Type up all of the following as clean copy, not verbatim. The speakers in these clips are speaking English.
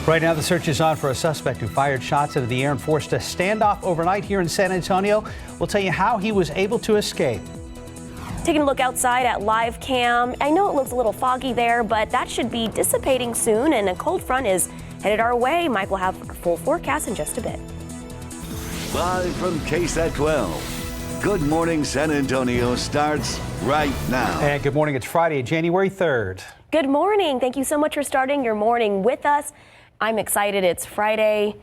Right now, the search is on for a suspect who fired shots into the air and forced a standoff overnight here in San Antonio. We'll tell you how he was able to escape. Taking a look outside at live cam. I know it looks a little foggy there, but that should be dissipating soon, and a cold front is headed our way. Mike will have a full forecast in just a bit. Live from KSAT12. Good Morning San Antonio starts right now. And good morning. It's Friday, January 3rd. Good morning. Thank you so much for starting your morning with us. I'm excited. It's Friday.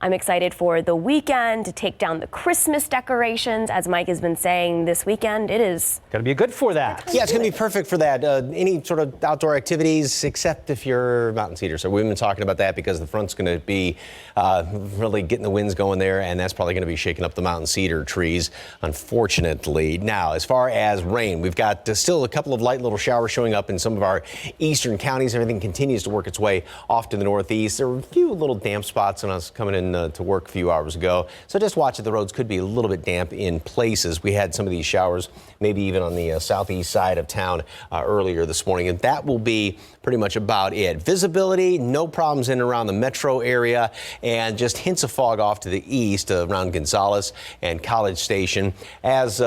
I'm excited for the weekend to take down the Christmas decorations. As Mike has been saying, this weekend it is going to be good for that. Yeah, it's going to be perfect for that. Any sort of outdoor activities, except if you're mountain cedar. So we've been talking about that because the front's going to be really getting the winds going there, and that's probably going to be shaking up the mountain cedar trees, unfortunately. Now, as far as rain, we've got still a couple of light little showers showing up in some of our eastern counties. Everything continues to work its way off to the northeast. There were a few little damp spots when I was coming in to work a few hours ago. So just watch it. The roads could be a little bit damp in places. We had some of these showers, maybe even on the southeast side of town earlier this morning, and that will be pretty much about it. Visibility, no problems in and around the metro area, and just hints of fog off to the east around Gonzales and College Station. As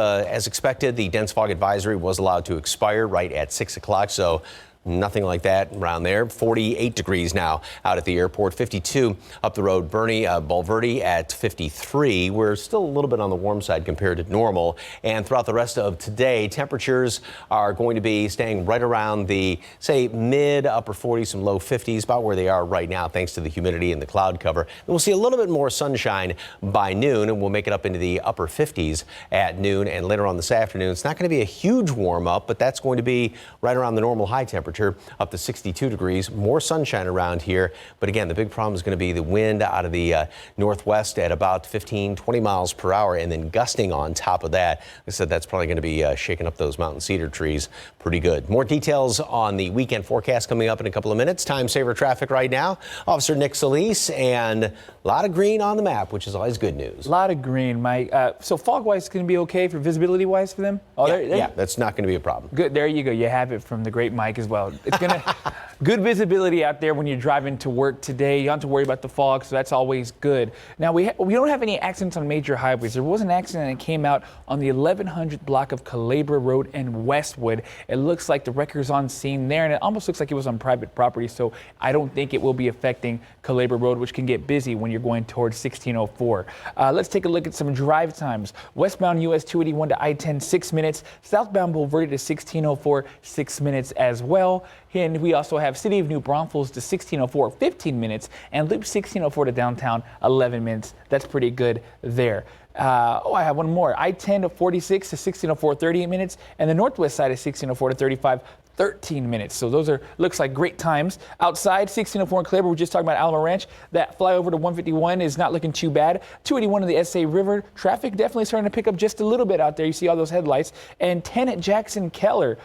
expected, the dense fog advisory was allowed to expire right at 6 o'clock, so nothing like that around there. 48 degrees now out at the airport, 52 up the road. Bulverde at 53. We're still a little bit on the warm side compared to normal. And throughout the rest of today, temperatures are going to be staying right around the, say, mid upper 40s, some low 50s, about where they are right now, thanks to the humidity and the cloud cover. And we'll see a little bit more sunshine by noon, and we'll make it up into the upper 50s at noon and later on this afternoon. It's not going to be a huge warm up, but that's going to be right around the normal high temperature, up to 62 degrees. More sunshine around here, but again, the big problem is going to be the wind out of the northwest at about 15-20 miles per hour, and then gusting on top of that. I said that's probably going to be shaking up those mountain cedar trees pretty good. More details on the weekend forecast coming up in a couple of minutes. Time saver traffic right now. Officer Nick Solis, and a lot of green on the map, which is always good news. A lot of green, Mike. So fog-wise, it's going to be okay for visibility-wise for them? Oh, yeah, that's not going to be a problem. Good. There you go. You have it from the great Mike as well. It's going to good visibility out there when you're driving to work today. You don't have to worry about the fog, so that's always good. Now, we don't have any accidents on major highways. There was an accident that came out on the 1100 block of Calabria Road in Westwood. It looks like the wrecker's on scene there, and it almost looks like it was on private property, so I don't think it will be affecting Calabria Road, which can get busy when you're going towards 1604. Let's take a look at some drive times. Westbound US 281 to I-10, 6 minutes. Southbound Bulverde to 1604, 6 minutes as well. And we also have City of New Braunfels to 1604, 15 minutes, and Loop 1604 to downtown, 11 minutes. That's pretty good there. I have one more. I-10 to 46 to 1604, 38 minutes, and the northwest side of 1604 to 35, 13 minutes. So those are, looks like great times. Outside, 1604 in Calabria, we're just talking about Alamo Ranch. That flyover to 151 is not looking too bad. 281 in the SA River, traffic definitely starting to pick up just a little bit out there. You see all those headlights. And 10 at Jackson Keller,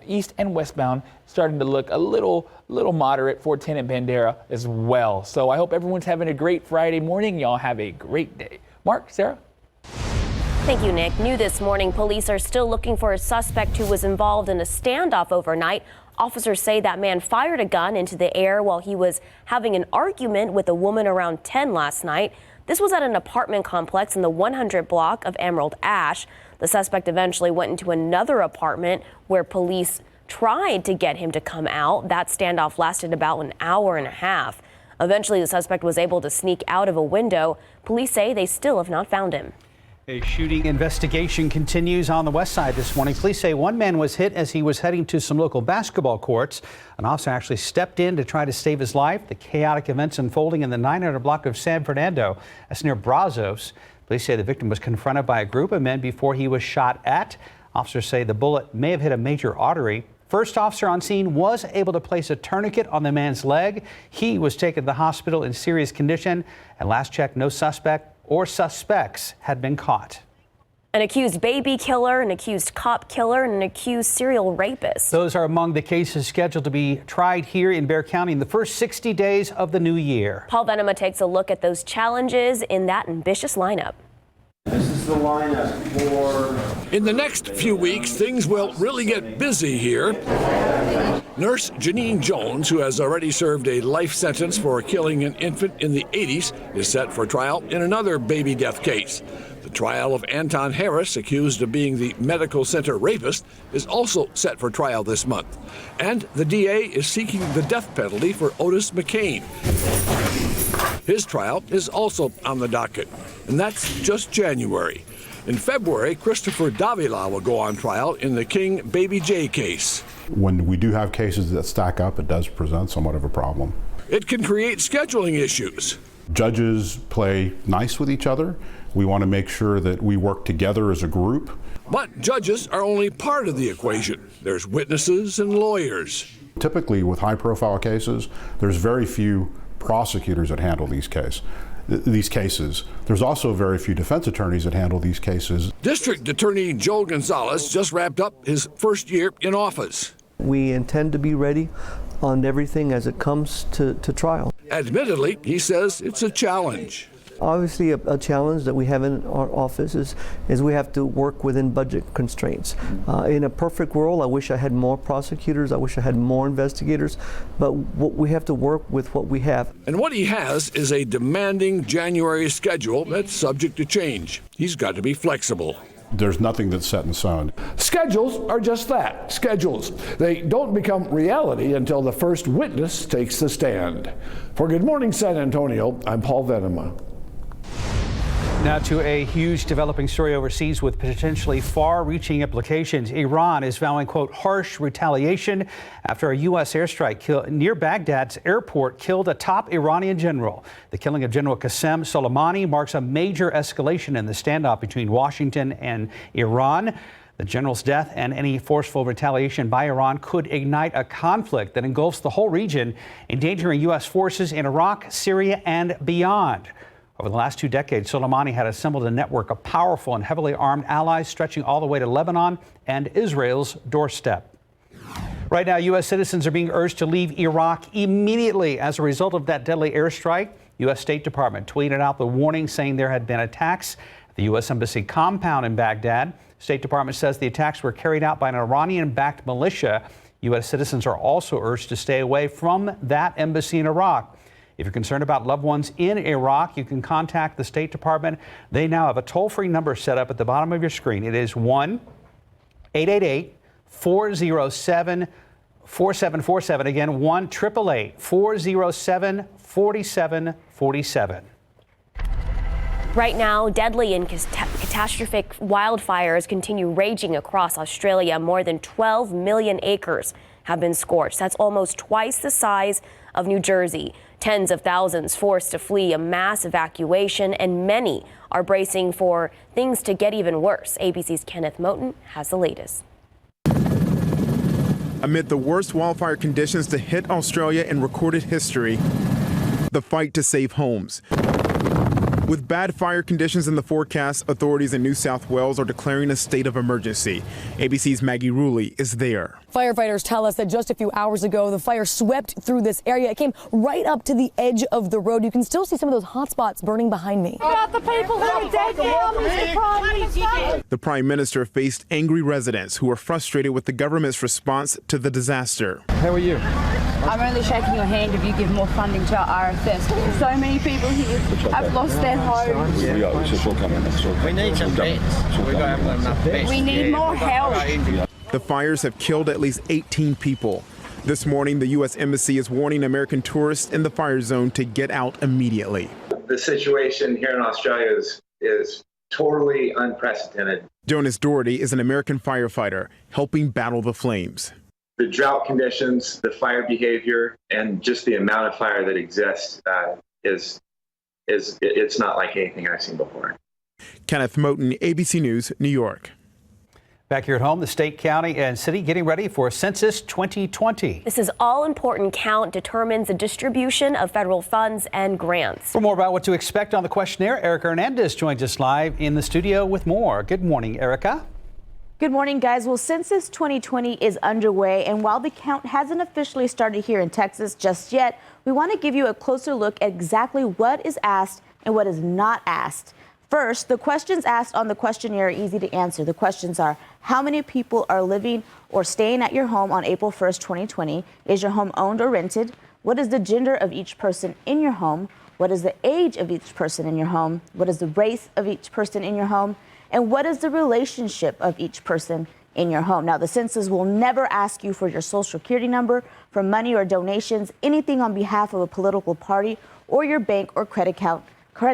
east and westbound, starting to look a little moderate. 410 at Bandera as well. So I hope everyone's having a great Friday morning. Y'all have a great day. Mark, Sarah? Thank you, Nick. New this morning, police are still looking for a suspect who was involved in a standoff overnight. Officers say that man fired a gun into the air while he was having an argument with a woman around 10 last night. This was at an apartment complex in the 100 block of Emerald Ash. The suspect eventually went into another apartment where police tried to get him to come out. That standoff lasted about an hour and a half. Eventually, the suspect was able to sneak out of a window. Police say they still have not found him. A shooting investigation continues on the west side this morning. Police say one man was hit as he was heading to some local basketball courts. An officer actually stepped in to try to save his life. The chaotic events unfolding in the 900 block of San Fernando. That's near Brazos. Police say the victim was confronted by a group of men before he was shot at. Officers say the bullet may have hit a major artery. First officer on scene was able to place a tourniquet on the man's leg. He was taken to the hospital in serious condition. At last check, no suspect or suspects had been caught. An accused baby killer, an accused cop killer, and an accused serial rapist. Those are among the cases scheduled to be tried here in Bexar County in the first 60 days of the new year. Paul Venema takes a look at those challenges in that ambitious lineup. This is the lineup for... In the next few weeks, things will really get busy here. Nurse Janine Jones, who has already served a life sentence for killing an infant in the 80s, is set for trial in another baby death case. The trial of Anton Harris, accused of being the medical center rapist, is also set for trial this month. And the DA is seeking the death penalty for Otis McCain. His trial is also on the docket, and that's just January. In February, Christopher Davila will go on trial in the King Baby J case. When we do have cases that stack up, it does present somewhat of a problem. It can create scheduling issues. Judges play nice with each other. We want to make sure that we work together as a group. But judges are only part of the equation. There's witnesses and lawyers. Typically, with high-profile cases, there's very few prosecutors that handle these cases. There's also very few defense attorneys that handle these cases. District Attorney Joe Gonzalez just wrapped up his first year in office. We intend to be ready on everything as it comes to trial. Admittedly, he says it's a challenge. Obviously, a challenge that we have in our office is we have to work within budget constraints. In a perfect world, I wish I had more prosecutors, I wish I had more investigators, but we have to work with what we have. And what he has is a demanding January schedule that's subject to change. He's got to be flexible. There's nothing that's set in stone. Schedules are just that, schedules. They don't become reality until the first witness takes the stand. For Good Morning San Antonio, I'm Paul Venema. Now to a huge developing story overseas with potentially far-reaching implications. Iran is vowing, quote, harsh retaliation after a U.S. airstrike near Baghdad's airport killed a top Iranian general. The killing of General Qasem Soleimani marks a major escalation in the standoff between Washington and Iran. The general's death and any forceful retaliation by Iran could ignite a conflict that engulfs the whole region, endangering U.S. forces in Iraq, Syria, and beyond. Over the last 2 decades, Soleimani had assembled a network of powerful and heavily armed allies stretching all the way to Lebanon and Israel's doorstep. Right now, U.S. citizens are being urged to leave Iraq immediately as a result of that deadly airstrike. U.S. State Department tweeted out the warning saying there had been attacks at the U.S. Embassy compound in Baghdad. State Department says the attacks were carried out by an Iranian-backed militia. U.S. citizens are also urged to stay away from that embassy in Iraq. If you're concerned about loved ones in Iraq, you can contact the State Department. They now have a toll-free number set up at the bottom of your screen. It is 1-888-407-4747. Again, 1-888-407-4747. Right now, deadly and catastrophic wildfires continue raging across Australia. More than 12 million acres have been scorched. That's almost twice the size of New Jersey. Tens of thousands forced to flee a mass evacuation, and many are bracing for things to get even worse. ABC's Kenneth Moten has the latest. Amid the worst wildfire conditions to hit Australia in recorded history, the fight to save homes. With bad fire conditions in the forecast, authorities in New South Wales are declaring a state of emergency. ABC's Maggie Ruley is there. Firefighters tell us that just a few hours ago, the fire swept through this area. It came right up to the edge of the road. You can still see some of those hot spots burning behind me. About the people who are dead now, Mr. Prime Minister. The Prime Minister faced angry residents who are frustrated with the government's response to the disaster. How are you? I'm only shaking your hand if you give more funding to our RFS. So many people here have lost their homes. We need some beds. We don't have enough beds. We need more help. The fires have killed at least 18 people. This morning, the U.S. Embassy is warning American tourists in the fire zone to get out immediately. The situation here in Australia is totally unprecedented. Jonas Doherty is an American firefighter helping battle the flames. The drought conditions, the fire behavior, and just the amount of fire that exists it's not like anything I've seen before. Kenneth Moten, ABC News, New York. Back here at home, the state, county, and city getting ready for Census 2020. This is all-important count determines the distribution of federal funds and grants. For more about what to expect on the questionnaire, Erica Hernandez joins us live in the studio with more. Good morning, Erica. Good morning, guys. Well, Census 2020 is underway, and while the count hasn't officially started here in Texas just yet, we want to give you a closer look at exactly what is asked and what is not asked. First, the questions asked on the questionnaire are easy to answer. The questions are: how many people are living or staying at your home on April 1st, 2020? Is your home owned or rented? What is the gender of each person in your home? What is the age of each person in your home? What is the race of each person in your home? And what is the relationship of each person in your home? Now, the census will never ask you for your social security number, for money or donations, anything on behalf of a political party, or your bank or credit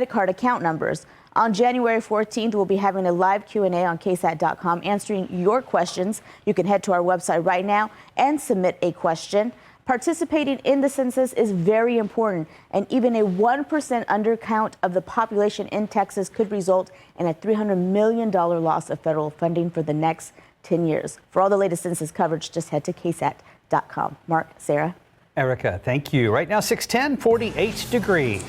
card account numbers. On January 14th, we'll be having a live Q&A on KSAT12 answering your questions. You can head to our website right now and submit a question. Participating in the census is very important, and even a 1% undercount of the population in Texas could result in a $300 million loss of federal funding for the next 10 years. For all the latest census coverage, just head to KSAT.com. Mark, Sarah. Erica, thank you. Right now, 6:10, 48 degrees.